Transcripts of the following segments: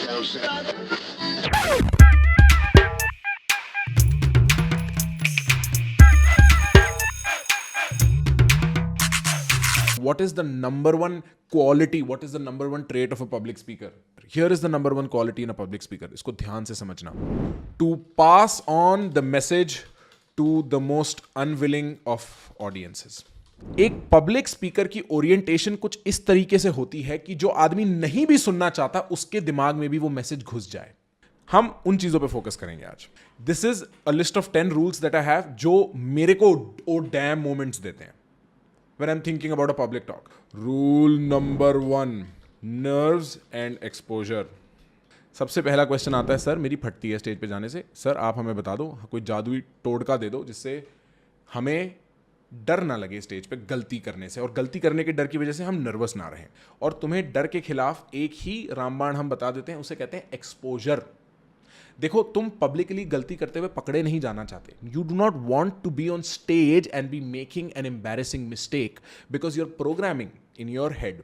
What is the number one quality? What is the number one trait of a public speaker? Here is the number one quality in a public speaker. इसको ध्यान से समझना. To pass on the message to the most unwilling of audiences. एक public speaker की orientation कुछ इस तरीके से होती है कि जो आदमी नहीं भी सुनना चाहता उसके दिमाग में भी वो मैसेज घुस जाए. हम उन चीजों पे फोकस करेंगे आज. This is a list of 10 rules that I have जो मेरे को ओ डैम मोमेंट्स देते हैं when I'm thinking about a public talk. Rule number 1, nerves and exposure. सबसे पहला क्वेश्चन आता है, सर मेरी फटती है स्टेज पे जाने से, सर आप हमें बता दो, कोई जादुई टोटका दे दो जिससे हमें डर ना लगे स्टेज पे गलती करने से, और गलती करने के डर की वजह से हम नर्वस ना रहें. और तुम्हें डर के खिलाफ एक ही रामबाण हम बता देते हैं, उसे कहते हैं एक्सपोजर. देखो, तुम पब्लिकली गलती करते हुए पकड़े नहीं जाना चाहते. You do not want to be on stage and be making an embarrassing mistake because your programming in your head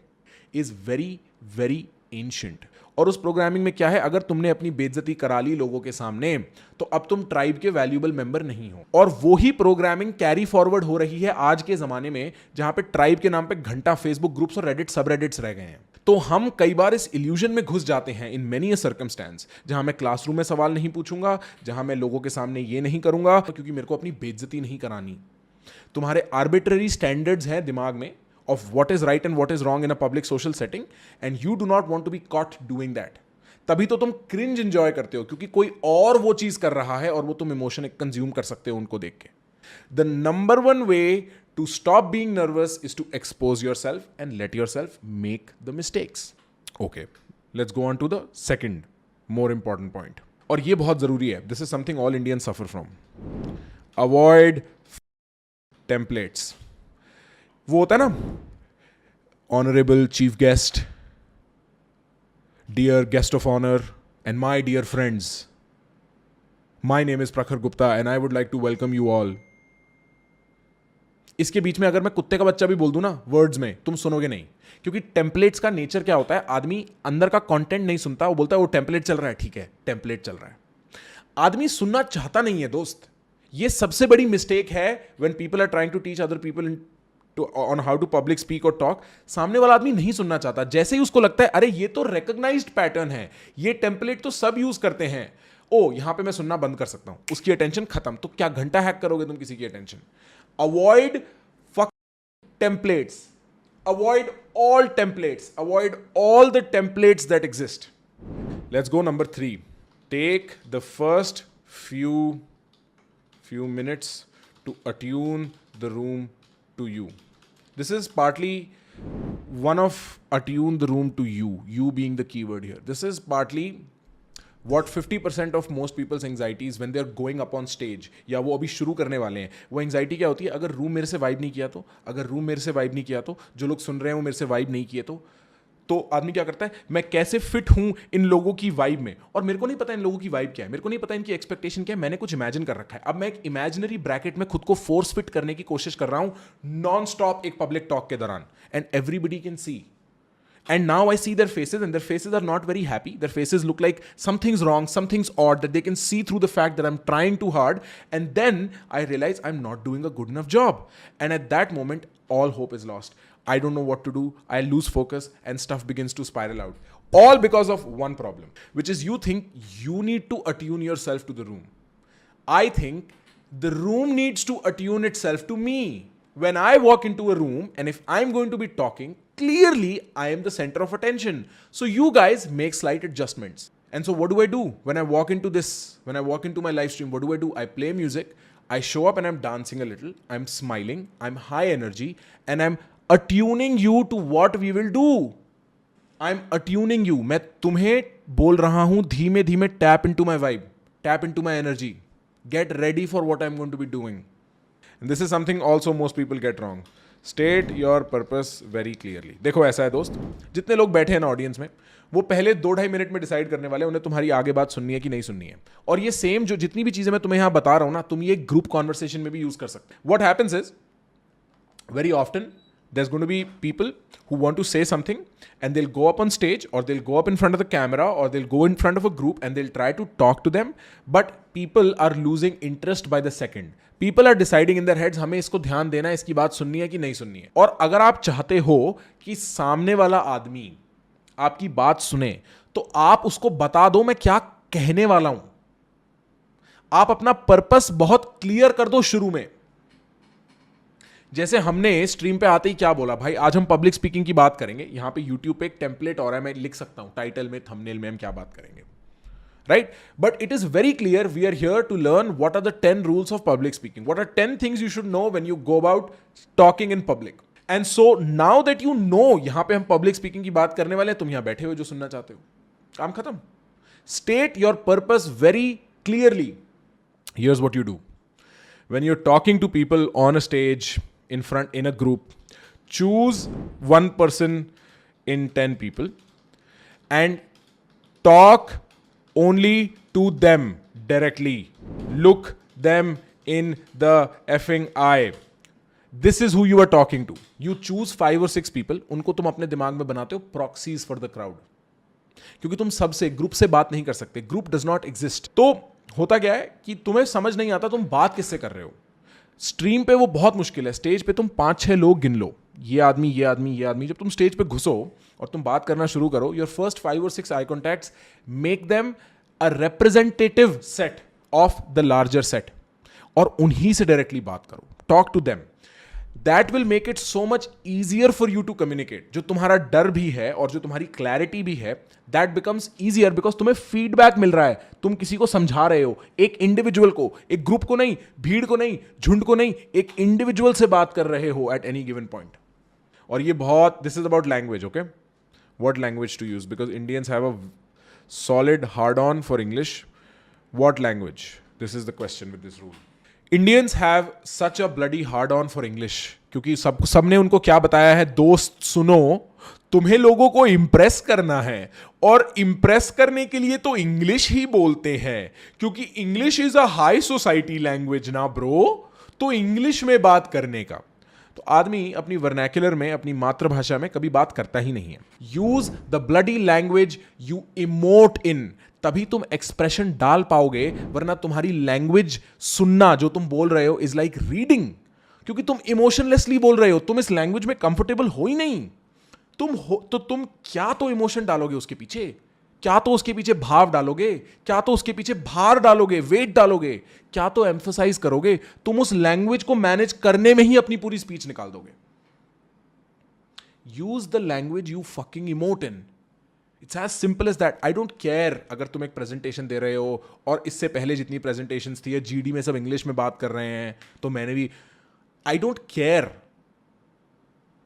is very very ancient. और उस प्रोग्रामिंग में क्या है, अगर तुमने अपनी बेइज्जती करा ली लोगों के सामने तो अब तुम ट्राइब के वैल्यूएबल मेंबर नहीं हो. और वो ही प्रोग्रामिंग कैरी फॉरवर्ड हो रही है आज के जमाने में, जहां पे ट्राइब के नाम पे घंटा फेसबुक ग्रुप्स और रेडिट सबरेडिट्स रह गए हैं. तो हम कई बार इस इल्यूजन में घुस जाते हैं इन मेनी अ सर्कमस्टेंस, जहां मैं क्लासरूम में सवाल नहीं पूछूंगा, जहां मैं लोगों के सामने ये नहीं करूंगा क्योंकि मेरे को अपनी बेइज्जती नहीं करानी. तुम्हारे आर्बिट्ररी स्टैंडर्ड्स हैं दिमाग में of what is right and what is wrong in a public social setting and you do not want to be caught doing that. तभी तो तुम क्रिंज एंजॉय करते हो क्योंकि कोई और वो चीज कर रहा है और वो तुम इमोशन कंज्यूम कर सकते हो उनको देख के. The number one way to stop being nervous is to expose yourself and let yourself make the mistakes. Okay, let's go on to the second more important point. और ये बहुत जरूरी है. This is something all Indians suffer from. Avoid templates. वो होता है ना, honourable chief guest, dear guest of honour and my dear friends, my name is Prakhar Gupta and I would like to welcome you all. इसके बीच में अगर मैं कुत्ते का बच्चा भी बोल दूं ना वर्ड्स में, तुम सुनोगे नहीं, क्योंकि टेम्पलेट्स का नेचर क्या होता है, आदमी अंदर का कंटेंट नहीं सुनता, वो बोलता है वो टेम्पलेट चल रहा है, ठीक है टेम्पलेट चल रहा है. आदमी सुनना चाहता नहीं है दोस्त. ये सबसे बड़ी मिस्टेक है when people are trying to teach other people on how to public speak or talk. सामने वाला आदमी नहीं सुनना चाहता. जैसे ही उसको लगता है अरे ये तो recognized पैटर्न है, ये टेम्पलेट तो सब यूज करते हैं, ओ यहां पे मैं सुनना बंद कर सकता हूं, उसकी अटेंशन खत्म. तो क्या घंटा हैक करोगे तुम किसी की attention? Avoid templates. Avoid all templates. Avoid all the templates that exist. Let's go number 3. Take the first few minutes to attune the room to you. This is partly one of attune the room to you. You being the keyword here. This is partly what 50% of most people's anxieties when they're going up on stage या वो अभी शुरू करने वाले हैं. वो anxiety क्या होती है, अगर रूम मेरे से वाइब नहीं किया तो, अगर रूम मेरे से वाइब नहीं किया तो, जो लोग सुन रहे हैं वो मेरे से वाइब नहीं किए तो आदमी क्या करता है, मैं कैसे फिट हूं इन लोगों की वाइब में, और मेरे को नहीं पता इन लोगों की वाइब क्या है, मेरे को नहीं पता इनकी एक्सपेक्टेशन क्या है, मैंने कुछ इमेजिन कर रखा है. अब मैं एक इमेजिनरी ब्रैकेट में खुद को फोर्स फिट करने की कोशिश कर रहा हूं नॉन स्टॉप एक पब्लिक टॉक के दौरान, and everybody can see. And now I see their faces and their faces are not very happy. Their faces look like something's wrong, something's odd, that they can see through the fact that I'm trying too hard. And then I realize I'm not doing a good enough job. And at that moment, all hope is lost. I don't know what to do. I lose focus and stuff begins to spiral out. All because of one problem, which is you think you need to attune yourself to the room. I think the room needs to attune itself to me. When I walk into a room and if I'm going to be talking, clearly I am the center of attention. So you guys make slight adjustments. And so what do? When I walk into my live stream, what do? I play music, I show up and I'm dancing a little, I'm smiling, I'm high energy, and I'm attuning you to what we will do. I'm attuning you. मैं तुम्हें बोल रहा हूं धीमे धीमे, tap into my vibe, tap into my energy, get ready for what I'm going to be doing. And this is something also most people get wrong. State your purpose very clearly. देखो ऐसा है दोस्त, जितने लोग बैठे हैं ना audience में, वो पहले 2-2.5 मिनट में डिसाइड करने वाले उन्हें तुम्हारी आगे बात सुननी है कि नहीं सुननी है. और ये सेम जो जितनी भी चीजें मैं तुम्हें यहां बता रहा हूं ना, तुम ये ग्रुप कॉन्वर्सेशन में भी यूज कर सकते हो. What happens is, very often there's going to be people who want to say something and they'll go up on stage or they'll go up in front of the camera or they'll go in front of a group and they'll try to talk to them, but people are losing interest by the second. People are deciding in their heads हमें इसको ध्यान देना है, इसकी बात सुननी है कि नहीं सुननी है. और अगर आप चाहते हो कि सामने वाला आदमी आपकी बात सुने तो आप उसको बता दो मैं क्या कहने वाला हूं. आप अपना पर्पस बहुत क्लियर कर दो शुरू में. जैसे हमने स्ट्रीम पे आते ही क्या बोला, भाई आज हम पब्लिक स्पीकिंग की बात करेंगे. यहां पे यूट्यूब पे एक टेम्पलेट और है, मैं लिख सकता हूं टाइटल में, थंबनेल में हम क्या बात करेंगे, right? But it is very clear, we are here to learn what are the 10 rules of public speaking. What are 10 things you should know when you go about talking in public. And so now that you know, यहां पे हम public speaking की बात करने वाले हैं, तुम यहां बैठे हो जो सुनना चाहते हो, काम खत्म. State your purpose very clearly. Here's what you do when you're talking to people on a stage, in front, in a group, choose one person in 10 people and talk only to them directly. Look them in the effing eye. This is who you are talking to. You choose 5 or 6 people. उनको तुम अपने दिमाग में बनाते हो proxies for the crowd. क्योंकि तुम सबसे ग्रुप से बात नहीं कर सकते. Group does not exist. तो होता क्या है कि तुम्हें समझ नहीं आता तुम बात किससे कर रहे हो. स्ट्रीम पे वो बहुत मुश्किल है. स्टेज पे तुम 5-6 लोग गिन लो, ये आदमी ये आदमी ये आदमी. जब तुम स्टेज पे घुसो और तुम बात करना शुरू करो, your first 5 or 6 eye contacts make them a representative set of the larger set और उन्हीं से डायरेक्टली बात करो. Talk to them. That will make it so much easier for you to communicate. जो तुम्हारा डर भी है और जो तुम्हारी क्लैरिटी भी है, दैट बिकम्स ईजियर बिकॉज तुम्हें फीडबैक मिल रहा है. तुम किसी को समझा रहे हो, एक इंडिविजुअल को, एक ग्रुप को नहीं, भीड़ को नहीं, झुंड को नहीं, एक इंडिविजुअल से बात कर रहे हो एट एनी गिवन पॉइंट. और ये बहुत, this is about language. Okay, what language to use, because Indians have a solid hard on for English. What language, this is the question with this rule. Indians have such a bloody hard on for English, क्योंकि सबने उनको क्या बताया है, दोस्त सुनो, तुम्हें लोगों को इंप्रेस करना है और इंप्रेस करने के लिए तो इंग्लिश ही बोलते हैं, क्योंकि English is a high society language ना ब्रो. तो इंग्लिश में बात करने का, तो आदमी अपनी वर्नैक्युलर में, अपनी मातृभाषा में कभी बात करता ही नहीं है. Use the bloody language you emote in, तभी तुम एक्सप्रेशन डाल पाओगे. वरना तुम्हारी लैंग्वेज सुनना, जो तुम बोल रहे हो, इज लाइक रीडिंग, क्योंकि तुम इमोशनलेसली बोल रहे हो. तुम इस लैंग्वेज में कंफर्टेबल हो ही नहीं. तुम क्या तो इमोशन डालोगे उसके पीछे, क्या तो उसके पीछे भाव डालोगे, क्या तो उसके पीछे भार डालोगे, वेट डालोगे, क्या तो एम्फसाइज करोगे. तुम उस लैंग्वेज को मैनेज करने में ही अपनी पूरी स्पीच निकाल दोगे. Use the language you fucking emote in. It's as simple as that. I don't care अगर तुम एक प्रेजेंटेशन दे रहे हो और इससे पहले जितनी प्रेजेंटेशंस थी, जीडी में सब इंग्लिश में बात कर रहे हैं, तो मैंने भी, I don't care.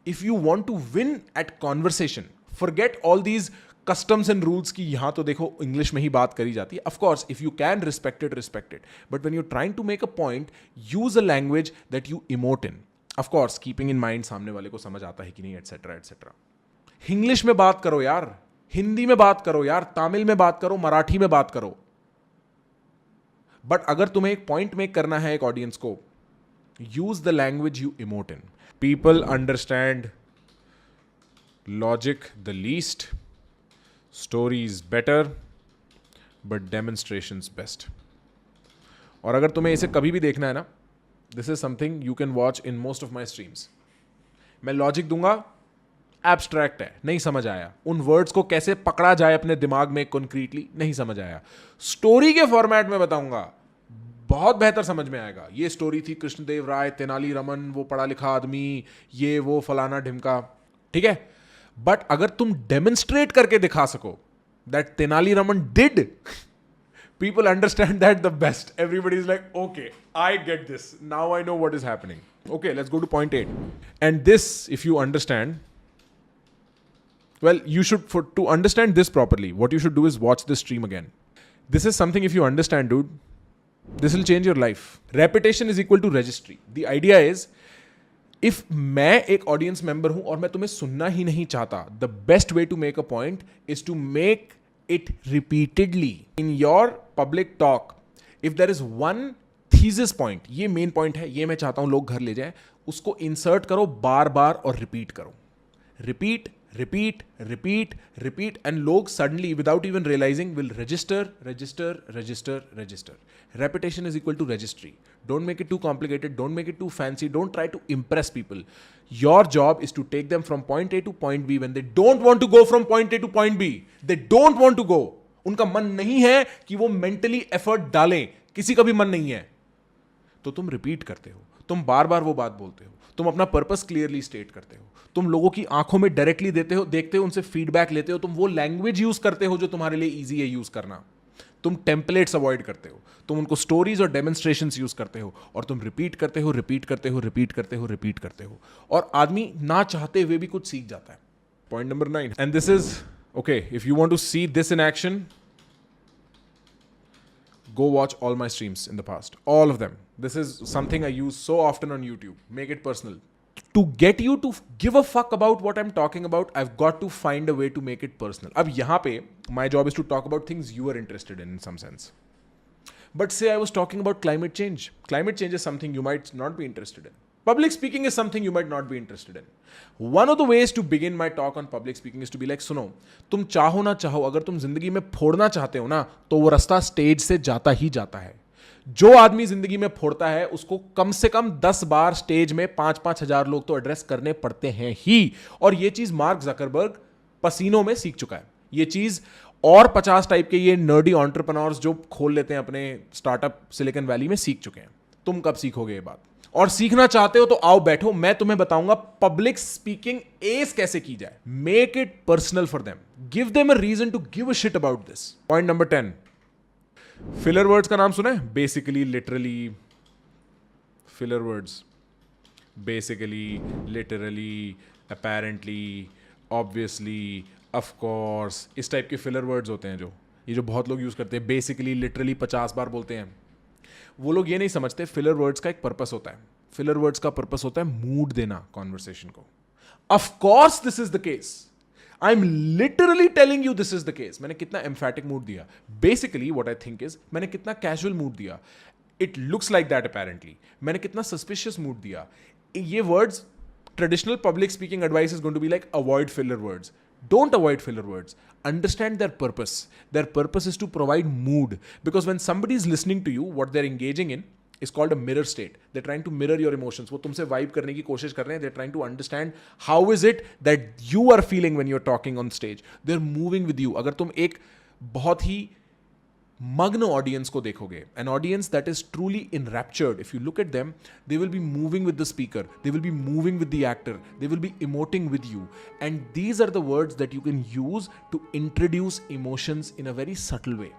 If you want to win at conversation, forget all these customs and rules की. यहां तो देखो इंग्लिश में ही बात करी जाती है. Of course if you can respect it, but when you trying to make a point, use a language that you emote in. Of course keeping in mind सामने वाले को समझ आता है कि नहीं, एटसेट्रा एटसेट्रा. इंग्लिश में बात करो यार, हिंदी में बात करो यार, तमिल में बात करो, मराठी में बात करो. बट अगर तुम्हें एक पॉइंट मेक करना है एक ऑडियंस को, use the language you emote in. People understand logic the least, stories better, but demonstrations best. और अगर तुम्हें इसे कभी भी देखना है ना, this is something you can watch in most of my streams. मैं लॉजिक दूंगा, एब्स्ट्रैक्ट है, नहीं समझ आया. उन वर्ड्स को कैसे पकड़ा जाए अपने दिमाग में कॉन्क्रीटली, नहीं समझ आया. स्टोरी के फॉर्मेट में बताऊंगा, बहुत बेहतर समझ में आएगा. ये स्टोरी थी कृष्णदेव राय, तेनाली रमन, वो पढ़ा लिखा आदमी, ये वो फलाना ढिमका, ठीक है. बट अगर तुम डेमोन्स्ट्रेट करके दिखा सको that Tenali Raman did, people understand that the best. Everybody is like, okay, I get this. Now I know what is happening. Okay, let's go to point 8. And this, if you understand, well, you should, to understand this properly, what you should do is watch this stream again. This is something, if you understand, dude, this will change your life. Repetition is equal to registry. The idea is, if मैं एक audience member हूं और मैं तुम्हें सुनना ही नहीं चाहता, the best way to make a point is to make it repeatedly. In your public talk, if there is one thesis point, ये मेन पॉइंट है, ये मैं चाहता हूं लोग घर ले जाएं, उसको इंसर्ट करो बार बार और रिपीट करो, repeat repeat repeat repeat, and लोग suddenly without even realising will register register register register. Repetition is equal to registry. Don't make it too complicated, don't make it too fancy, don't try to impress people. Your job is to take them from point A to point B when they don't want to go from point A to point B. They don't want to go. उनका मन नहीं है कि वो mentally effort डालें, किसी का भी मन नहीं है. तो तुम रिपीट करते हो, तुम बार बार वो बात बोलते हो, तुम अपना पर्पस क्लियरली स्टेट करते हो, तुम लोगों की आंखों में डायरेक्टली देते हो, देखते हो, उनसे फीडबैक लेते हो, तुम वो लैंग्वेज यूज करते हो जो तुम्हारे लिए ईजी है यूज करना, तुम टेम्पलेट्स अवॉइड करते हो, तुम उनको स्टोरीज और डेमोन्स्ट्रेशंस यूज करते हो, और तुम रिपीट करते हो रिपीट करते हो रिपीट करते हो रिपीट करते हो, और आदमी ना चाहते हुए भी कुछ सीख जाता है. Point number 9, and this is okay, if you want to see this in action, go watch all my streams in the past, all of them. This is something I use so often on YouTube. Make it personal. To get you to give a fuck about what I'm talking about, I've got to find a way to make it personal. Ab yahan pe my job is to talk about things you are interested in some sense. But say I was talking about climate change. Climate change is something you might not be interested in. Public speaking is something you might not be interested in. One of the ways to begin my talk on public speaking is to be like, सुनो, तुम चाहो ना चाहो, अगर तुम जिंदगी में फोड़ना चाहते हो ना, तो वो रास्ता स्टेज से जाता ही जाता है. जो आदमी जिंदगी में फोड़ता है उसको कम से कम 10 बार स्टेज में 5-5 हजार लोग तो एड्रेस करने पड़ते हैं ही. और ये चीज मार्क जकरबर्ग पसीनों में सीख चुका है. ये चीज और 50 टाइप के ये नर्डी एंटरप्रेन्योर्स जो खोल लेते हैं अपने स्टार्टअप सिलिकॉन वैली में सीख चुके हैं. तुम कब सीखोगे ये बात? और सीखना चाहते हो तो आओ बैठो, मैं तुम्हें बताऊंगा पब्लिक स्पीकिंग एस कैसे की जाए. Make it personal for them, give them a reason to give a shit about this. Point number 10, filler words का नाम सुना है? Basically, literally, filler words, basically, literally, apparently, obviously, of course, इस type के filler words होते हैं जो ये जो बहुत लोग यूज करते हैं. बेसिकली, लिटरली 50 बार बोलते हैं. वो लोग ये नहीं समझते फिलर वर्ड्स का एक पर्पस होता है. फिलर वर्ड्स का पर्पस होता है मूड देना कॉन्वर्सेशन को. Of course this is the case. I am literally telling you this is the case. मैंने कितना एम्फैटिक मूड दिया. Basically what I think is, मैंने कितना कैजुअल मूड दिया. It looks like that apparently. मैंने कितना सस्पिशियस मूड दिया. ये words, traditional public speaking advice is going to be like avoid filler words. Don't avoid filler words. Understand their purpose. Their purpose is to provide mood. Because when somebody is listening to you, what they're engaging in is called a mirror state. They're trying to mirror your emotions. वो तुमसे vibe करने की कोशिश कर रहे हैं. They're trying to understand how is it that you are feeling when you're talking on stage. They're moving with you. अगर तुम एक बहुत ही मग्न ऑडियंस को देखोगे, an audience that is truly enraptured, if you look at them, they will be moving with the speaker, they will be moving with the actor, they will be emoting with you, and these are the words that you can use to introduce emotions in a very subtle way.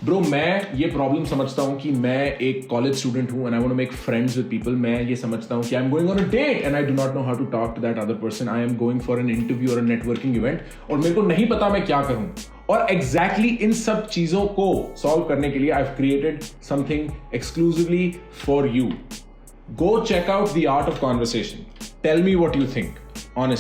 Bro, मैं ये problem समझता हूँ कि मैं एक college student हूँ and I want to make friends with people. मैं ये समझता हूँ कि I'm going on a date and I do not know how to talk to that other person. I am going for an interview or a networking event और मेरे को नहीं पता मैं क्या करूँ. और exactly इन सब चीज़ों को solve करने के लिए I've created something exclusively for you. Go check out the art of conversation. Tell me what you think, honestly.